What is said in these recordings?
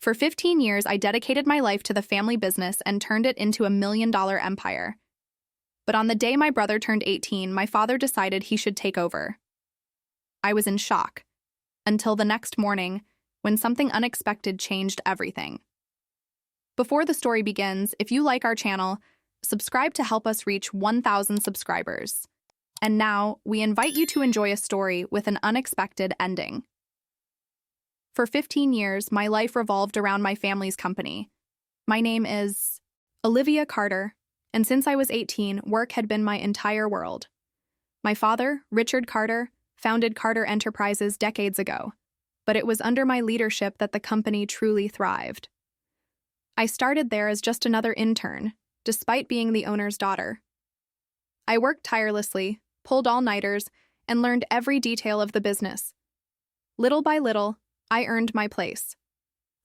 For 15 years, I dedicated my life to the family business and turned it into a $1 million empire. But on the day my brother turned 18, my father decided he should take over. I was in shock, until the next morning, when something unexpected changed everything. Before the story begins, if you like our channel, subscribe to help us reach 1,000 subscribers. And now, we invite you to enjoy a story with an unexpected ending. For 15 years, my life revolved around my family's company. My name is Olivia Carter, and since I was 18, work had been my entire world. My father, Richard Carter, founded Carter Enterprises decades ago, but it was under my leadership that the company truly thrived. I started there as just another intern, despite being the owner's daughter. I worked tirelessly, pulled all-nighters, and learned every detail of the business. Little by little, I earned my place.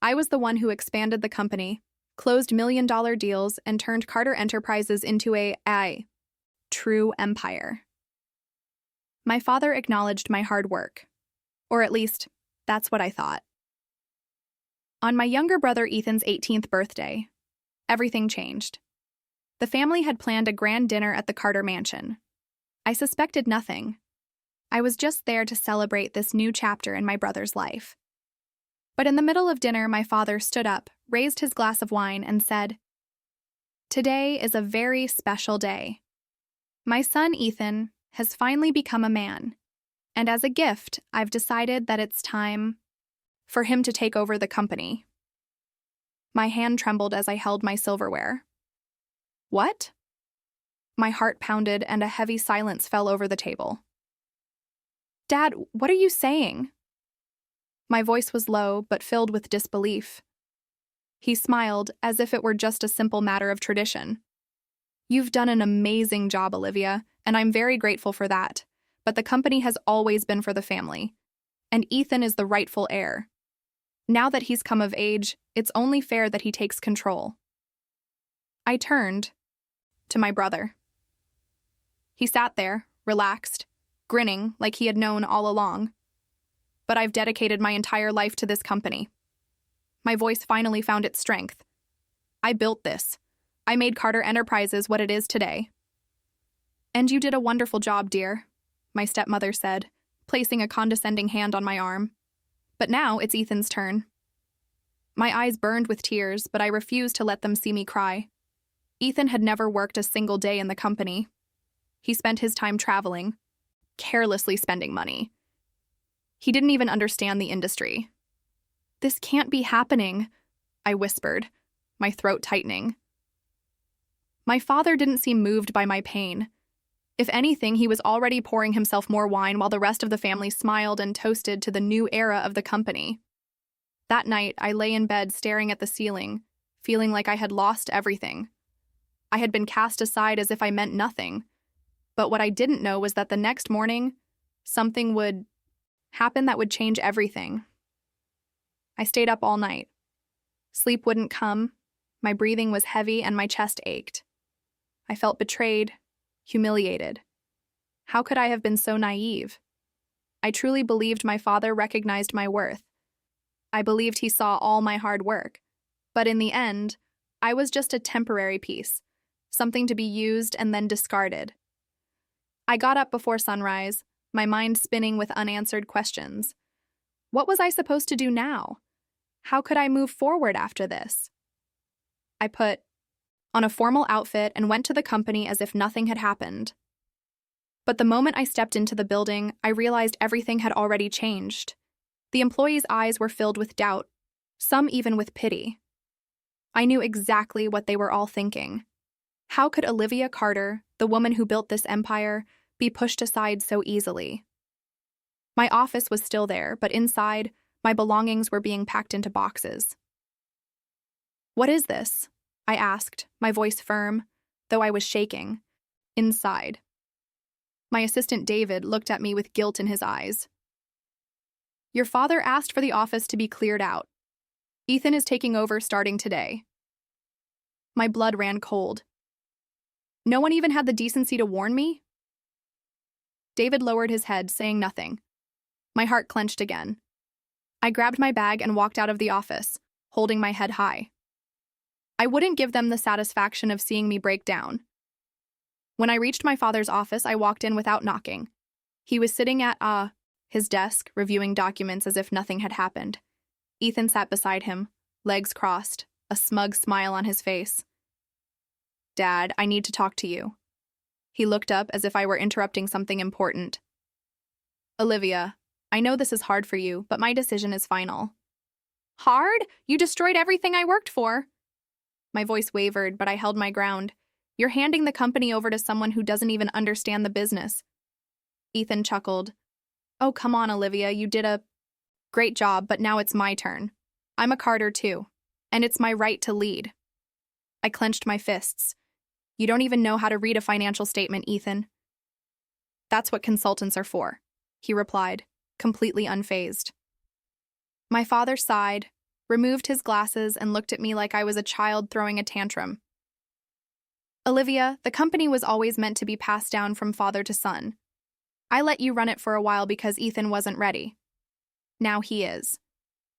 I was the one who expanded the company, closed $1 million deals, and turned Carter Enterprises into a true empire. My father acknowledged my hard work. Or at least, that's what I thought. On my younger brother Ethan's 18th birthday, everything changed. The family had planned a grand dinner at the Carter Mansion. I suspected nothing. I was just there to celebrate this new chapter in my brother's life. But in the middle of dinner, my father stood up, raised his glass of wine, and said, "Today is a very special day. My son Ethan has finally become a man, and as a gift, I've decided that it's time for him to take over the company." My hand trembled as I held my silverware. What? My heart pounded and a heavy silence fell over the table. "Dad, what are you saying?" My voice was low, but filled with disbelief. He smiled, as if it were just a simple matter of tradition. "You've done an amazing job, Olivia, and I'm very grateful for that. But the company has always been for the family, and Ethan is the rightful heir. Now that he's come of age, it's only fair that he takes control." I turned to my brother. He sat there, relaxed, grinning like he had known all along. "But I've dedicated my entire life to this company." My voice finally found its strength. "I built this. I made Carter Enterprises what it is today." "And you did a wonderful job, dear," my stepmother said, placing a condescending hand on my arm. "But now it's Ethan's turn." My eyes burned with tears, but I refused to let them see me cry. Ethan had never worked a single day in the company. He spent his time traveling, carelessly spending money. He didn't even understand the industry. "This can't be happening," I whispered, my throat tightening. My father didn't seem moved by my pain. If anything, he was already pouring himself more wine while the rest of the family smiled and toasted to the new era of the company. That night, I lay in bed staring at the ceiling, feeling like I had lost everything. I had been cast aside as if I meant nothing. But what I didn't know was that the next morning, something would happen that would change everything. I stayed up all night. Sleep wouldn't come, my breathing was heavy, and my chest ached. I felt betrayed, humiliated. How could I have been so naive? I truly believed my father recognized my worth. I believed he saw all my hard work. But in the end, I was just a temporary piece, something to be used and then discarded. I got up before sunrise, my mind spinning with unanswered questions. What was I supposed to do now? How could I move forward after this? I put on a formal outfit and went to the company as if nothing had happened. But the moment I stepped into the building, I realized everything had already changed. The employees' eyes were filled with doubt, some even with pity. I knew exactly what they were all thinking. How could Olivia Carter, the woman who built this empire, be pushed aside so easily? My office was still there, but inside, my belongings were being packed into boxes. "What is this?" I asked, my voice firm, though I was shaking. Inside. My assistant David looked at me with guilt in his eyes. "Your father asked for the office to be cleared out. Ethan is taking over starting today." My blood ran cold. No one even had the decency to warn me? David lowered his head, saying nothing. My heart clenched again. I grabbed my bag and walked out of the office, holding my head high. I wouldn't give them the satisfaction of seeing me break down. When I reached my father's office, I walked in without knocking. He was sitting at his desk, reviewing documents as if nothing had happened. Ethan sat beside him, legs crossed, a smug smile on his face. "Dad, I need to talk to you." He looked up as if I were interrupting something important. "Olivia, I know this is hard for you, but my decision is final." "Hard? You destroyed everything I worked for." My voice wavered, but I held my ground. "You're handing the company over to someone who doesn't even understand the business." Ethan chuckled. "Oh, come on, Olivia, you did a great job, but now it's my turn. I'm a Carter too, and it's my right to lead." I clenched my fists. "You don't even know how to read a financial statement, Ethan." "That's what consultants are for," he replied, completely unfazed. My father sighed, removed his glasses, and looked at me like I was a child throwing a tantrum. "Olivia, the company was always meant to be passed down from father to son. I let you run it for a while because Ethan wasn't ready. Now he is.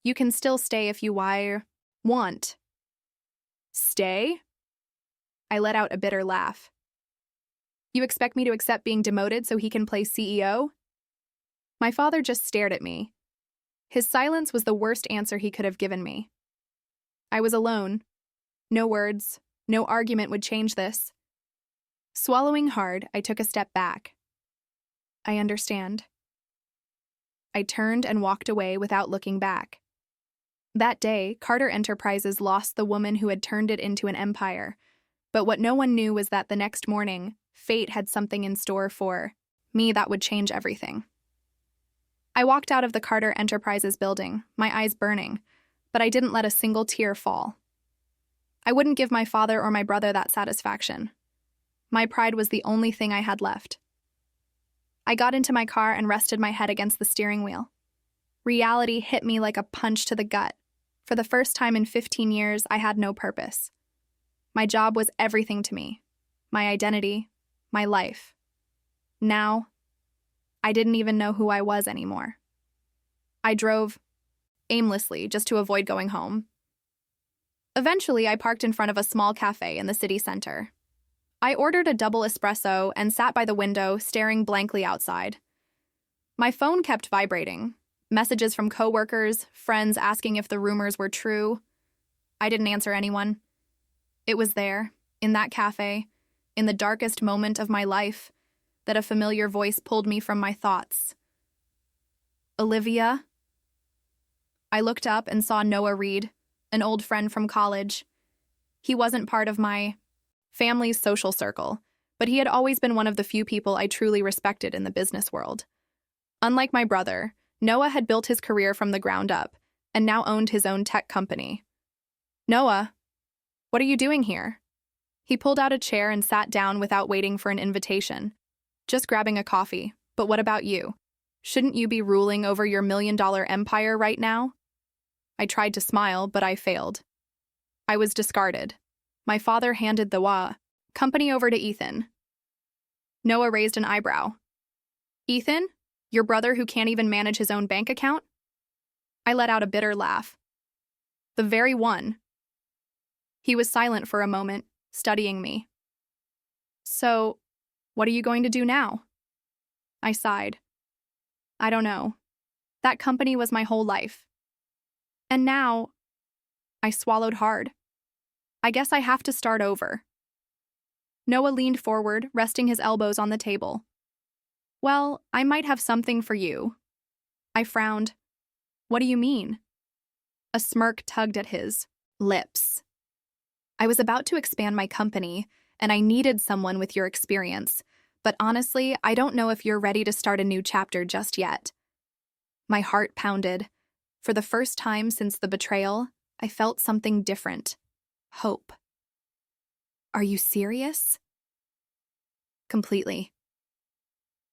You can still stay if you want." "Stay?" I let out a bitter laugh. "You expect me to accept being demoted so he can play CEO?" My father just stared at me. His silence was the worst answer he could have given me. I was alone. No words, no argument would change this. Swallowing hard, I took a step back. "I understand." I turned and walked away without looking back. That day, Carter Enterprises lost the woman who had turned it into an empire. But what no one knew was that the next morning, fate had something in store for me that would change everything. I walked out of the Carter Enterprises building, my eyes burning, but I didn't let a single tear fall. I wouldn't give my father or my brother that satisfaction. My pride was the only thing I had left. I got into my car and rested my head against the steering wheel. Reality hit me like a punch to the gut. For the first time in 15 years, I had no purpose. My job was everything to me, my identity, my life. Now, I didn't even know who I was anymore. I drove aimlessly just to avoid going home. Eventually, I parked in front of a small cafe in the city center. I ordered a double espresso and sat by the window, staring blankly outside. My phone kept vibrating. Messages from coworkers, friends asking if the rumors were true. I didn't answer anyone. It was there, in that cafe, in the darkest moment of my life, that a familiar voice pulled me from my thoughts. "Olivia?" I looked up and saw Noah Reed, an old friend from college. He wasn't part of my family's social circle, but he had always been one of the few people I truly respected in the business world. Unlike my brother, Noah had built his career from the ground up and now owned his own tech company. "Noah, what are you doing here?" He pulled out a chair and sat down without waiting for an invitation. "Just grabbing a coffee, but what about you? Shouldn't you be ruling over your $1 million empire right now?" I tried to smile, but I failed. I was discarded. My father handed the company over to Ethan. Noah raised an eyebrow. "Ethan? Your brother who can't even manage his own bank account?" I let out a bitter laugh. "The very one." He was silent for a moment, studying me. "So, what are you going to do now?" I sighed. "I don't know. That company was my whole life. And now," I swallowed hard, "I guess I have to start over." Noah leaned forward, resting his elbows on the table. "Well, I might have something for you." I frowned. "What do you mean?" A smirk tugged at his lips. "I was about to expand my company, and I needed someone with your experience. But honestly, I don't know if you're ready to start a new chapter just yet." My heart pounded. For the first time since the betrayal, I felt something different. Hope. "Are you serious?" "Completely."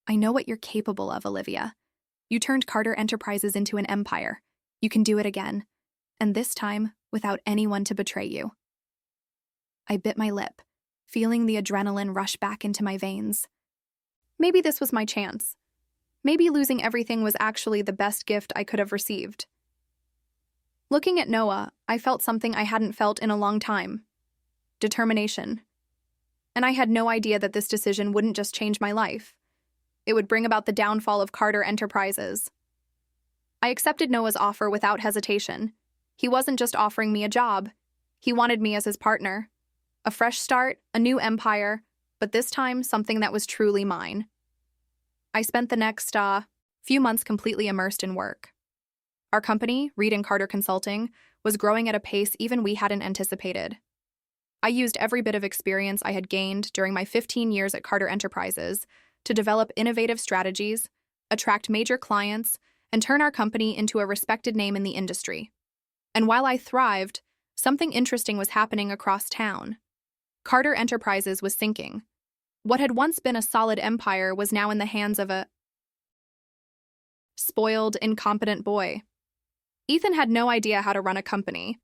"I know what you're capable of, Olivia. You turned Carter Enterprises into an empire. You can do it again. And this time, without anyone to betray you." I bit my lip, feeling the adrenaline rush back into my veins. Maybe this was my chance. Maybe losing everything was actually the best gift I could have received. Looking at Noah, I felt something I hadn't felt in a long time: determination. And I had no idea that this decision wouldn't just change my life. It would bring about the downfall of Carter Enterprises. I accepted Noah's offer without hesitation. He wasn't just offering me a job. He wanted me as his partner. A fresh start, a new empire, but this time something that was truly mine. I spent the next, few months completely immersed in work. Our company, Reed & Carter Consulting, was growing at a pace even we hadn't anticipated. I used every bit of experience I had gained during my 15 years at Carter Enterprises to develop innovative strategies, attract major clients, and turn our company into a respected name in the industry. And while I thrived, something interesting was happening across town. Carter Enterprises was sinking. What had once been a solid empire was now in the hands of a spoiled, incompetent boy. Ethan had no idea how to run a company.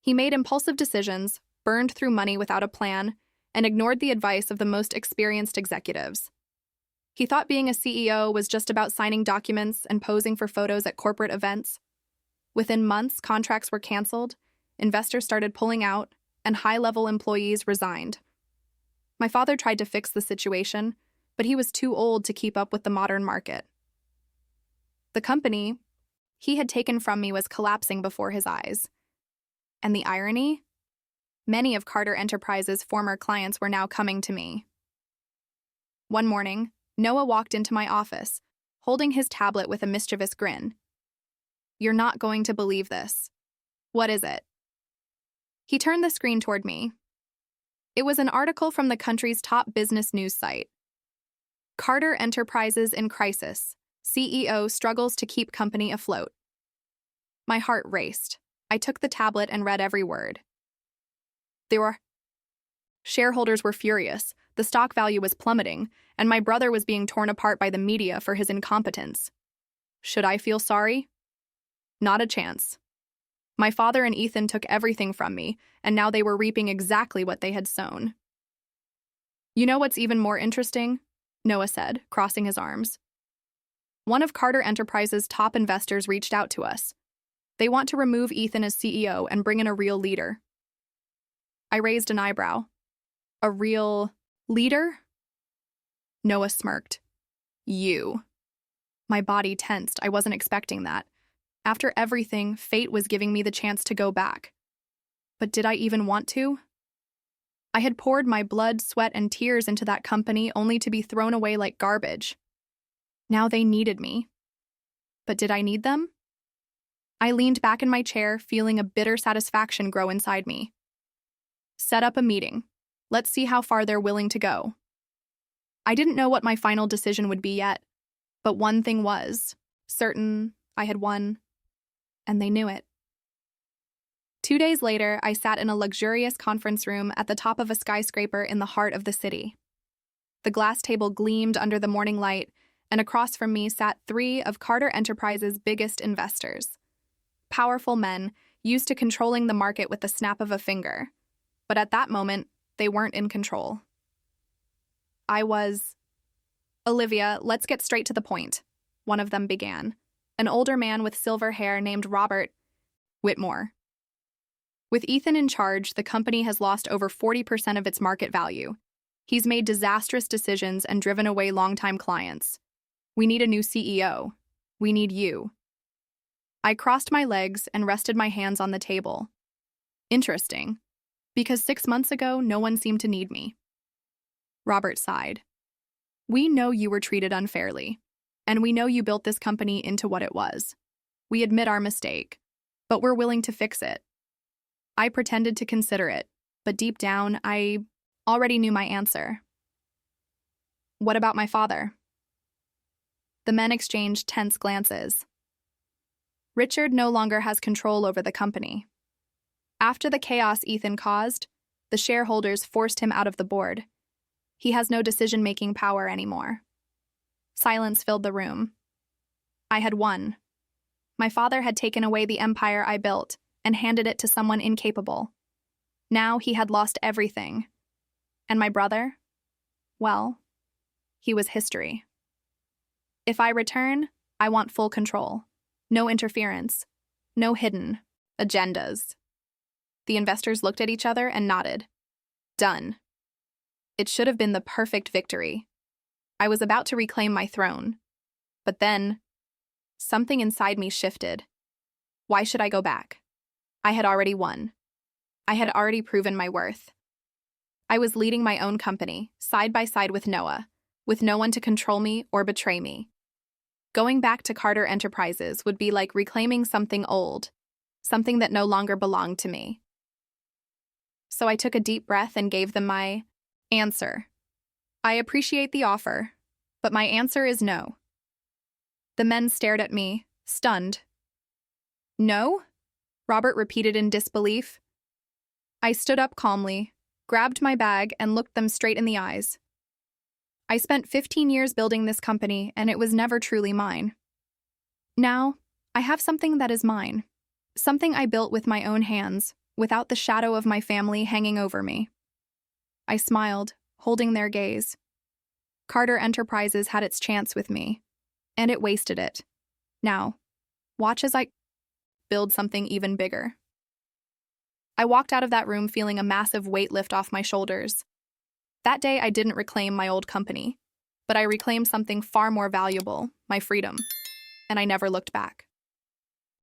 He made impulsive decisions, burned through money without a plan, and ignored the advice of the most experienced executives. He thought being a CEO was just about signing documents and posing for photos at corporate events. Within months, contracts were canceled, investors started pulling out, and high-level employees resigned. My father tried to fix the situation, but he was too old to keep up with the modern market. The company he had taken from me was collapsing before his eyes. And the irony? Many of Carter Enterprises' former clients were now coming to me. One morning, Noah walked into my office, holding his tablet with a mischievous grin. "You're not going to believe this. What is it?" He turned the screen toward me. It was an article from the country's top business news site. Carter Enterprises in crisis. CEO struggles to keep company afloat. My heart raced. I took the tablet and read every word. Shareholders were furious, the stock value was plummeting, and my brother was being torn apart by the media for his incompetence. Should I feel sorry? Not a chance. My father and Ethan took everything from me, and now they were reaping exactly what they had sown. "You know what's even more interesting?" Noah said, crossing his arms. "One of Carter Enterprises' top investors reached out to us. They want to remove Ethan as CEO and bring in a real leader." I raised an eyebrow. "A real leader?" Noah smirked. "You." My body tensed. I wasn't expecting that. After everything, fate was giving me the chance to go back. But did I even want to? I had poured my blood, sweat, and tears into that company only to be thrown away like garbage. Now they needed me. But did I need them? I leaned back in my chair, feeling a bitter satisfaction grow inside me. "Set up a meeting. Let's see how far they're willing to go." I didn't know what my final decision would be yet, but one thing was certain: I had won, and they knew it. 2 days later, I sat in a luxurious conference room at the top of a skyscraper in the heart of the city. The glass table gleamed under the morning light, and across from me sat 3 of Carter Enterprises' biggest investors. Powerful men, used to controlling the market with the snap of a finger. But at that moment, they weren't in control. "Olivia, let's get straight to the point," one of them began, an older man with silver hair named Robert Whitmore. "With Ethan in charge, the company has lost over 40% of its market value. He's made disastrous decisions and driven away longtime clients. We need a new CEO. We need you." I crossed my legs and rested my hands on the table. Interesting, because 6 months ago, no one seemed to need me. Robert sighed. "We know you were treated unfairly, and we know you built this company into what it was. We admit our mistake, but we're willing to fix it." I pretended to consider it, but deep down, I already knew my answer. "What about my father?" The men exchanged tense glances. "Richard no longer has control over the company. After the chaos Ethan caused, the shareholders forced him out of the board. He has no decision-making power anymore." Silence filled the room. I had won. My father had taken away the empire I built and handed it to someone incapable. Now he had lost everything. And my brother? Well, he was history. If I return, I want full control. No interference. No hidden Agendas. The investors looked at each other and nodded. Done. It should have been the perfect victory. I was about to reclaim my throne. But then, something inside me shifted. Why should I go back? I had already won. I had already proven my worth. I was leading my own company, side by side with Noah, with no one to control me or betray me. Going back to Carter Enterprises would be like reclaiming something old, something that no longer belonged to me. So I took a deep breath and gave them my answer. I appreciate the offer, but my answer is no. The men stared at me, stunned. No? Robert repeated in disbelief. I stood up calmly, grabbed my bag, and looked them straight in the eyes. I spent 15 years building this company, and it was never truly mine. Now, I have something that is mine. Something I built with my own hands, without the shadow of my family hanging over me. I smiled, holding their gaze. Carter Enterprises had its chance with me, and it wasted it. Now, watch as I build something even bigger. I walked out of that room feeling a massive weight lift off my shoulders. That day, I didn't reclaim my old company, but I reclaimed something far more valuable, my freedom, and I never looked back.